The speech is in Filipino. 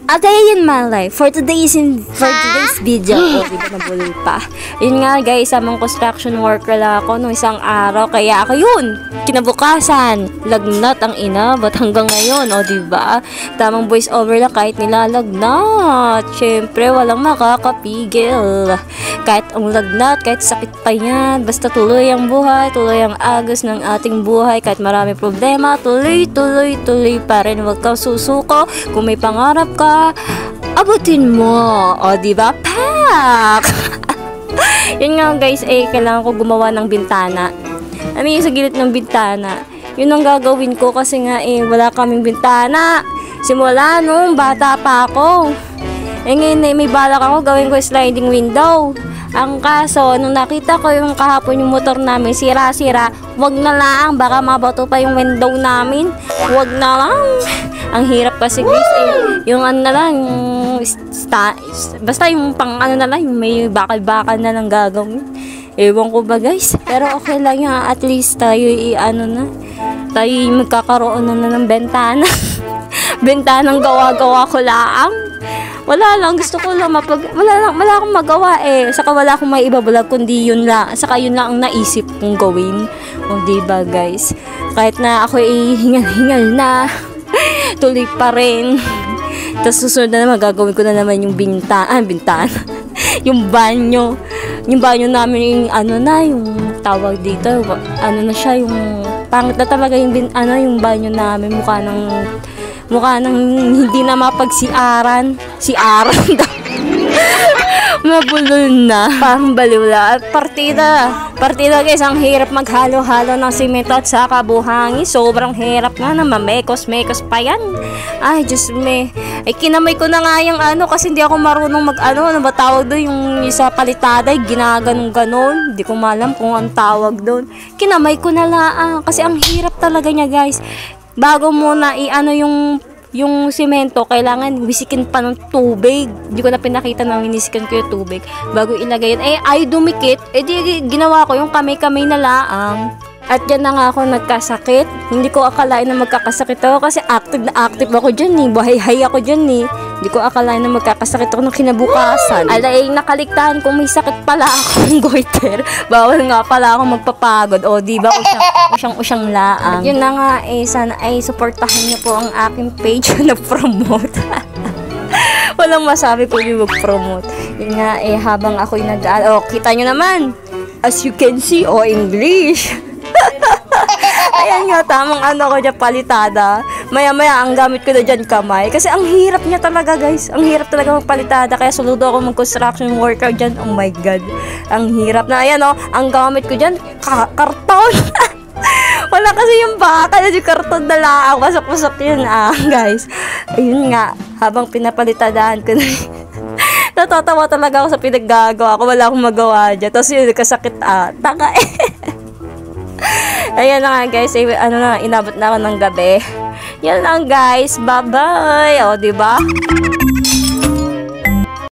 A day in my life for today's video. Oh, di ba nabulol pa? Yun nga guys, samang construction worker lang ako nung isang araw. Kaya ako yun, kinabukasan, lagnat ang inabot hanggang ngayon. O di ba? Tamang voice over lang kahit nilalagnat. Syempre, walang makakapigil. Kahit ang lagnat, kahit sakit pa yan. Basta tuloy ang buhay, tuloy ang agos ng ating buhay. Kahit marami problema, tuloy pa rin. Huwag kang susuko. Kung may pangarap ka, abutin mo. O, diba? Pak! Yun nga guys, kailangan ko gumawa ng bintana. Ano yung sa gilid ng bintana? Yun ang gagawin ko kasi nga wala kaming bintana. Simula nung bata pa ako. Ngayon may balak ako gawin ko sliding window. Ang kaso, nung nakita ko yung kahapon yung motor namin sira-sira, wag na lang, baka mabato pa yung window namin. Wag na lang. Ang hirap kasi guys, yung ano na lang, basta yung pang ano na lang, yung may bakal-bakal na lang gagawin. Ewan ko ba guys, pero okay lang yung at least tayo tayo magkakaroon na ng bentana. Bentanang gawa-gawa ko lang. Wala lang, gusto ko lang wala akong magawa Saka wala akong may ibablog kundi yun lang. Saka yun lang ang naisip kong gawin. O diba guys, kahit na ako hingal-hingal na, tuloy pa rin. Tapos susunod na naman, gagawin ko na naman yung bintana. Yung banyo. Yung banyo namin, yung tawag dito, na siya, yung pangit na talaga yung banyo namin, mukha ng hindi na mapagsiaran. Siaran daw. Mabulol na. Parang baliw lang. Partida guys, ang hirap maghalo-halo ng simento at saka buhangin. Sobrang hirap nga na mamekos pa yan. Ay, Diyos me. Kinamay ko na nga yung kasi hindi ako marunong ano ba tawag doon, yung sa palitada, ginaganong-ganon. Hindi ko malam kung ang tawag doon. Kinamay ko na lang. Kasi ang hirap talaga niya guys. Bago mo na yung simento, kailangan wisikin pa ng tubig. Hindi ko na pinakita na winisikan ko yung tubig. Bago ilagay yan, ay dumikit. Di ginawa ko yung kamay-kamay na laang. At yan na nga ako nagkasakit. Hindi ko akalain na magkakasakit ako kasi active ako dyan Buhay-hay ako dyan Hindi ko akalain na magkakasakit ako ng kinabukasan. Alay, nakaligtaan kung may sakit pala akong goiter. Bawal nga pala ako magpapagod. O, diba? Usyang laang. Yun na nga sana supportahan niyo po ang aking page na promote. Walang masabi ko yung mag-promote. Yun nga habang ako'y kita nyo naman. As you can see, English. Ayan nga, tamang ko dyan, palitada. Maya-maya, ang gamit ko na dyan kamay. Kasi ang hirap niya talaga, guys. Ang hirap talaga magpalitada. Kaya saludo ako mag-construction worker dyan. Oh my God. Ang hirap na. Ayan, ang gamit ko dyan, karton. Wala kasi yung bakal. Yung karton na lang. Pasok-pasok yun, guys. Ayun nga, habang pinapalitadahan ko na natatawa talaga ako sa pinaggagawa ko. Wala akong magawa dyan. Tapos yun, kasakit taka Ayan na nga guys, inabot na ako ng gabi. Yan lang guys, bye bye. O, diba?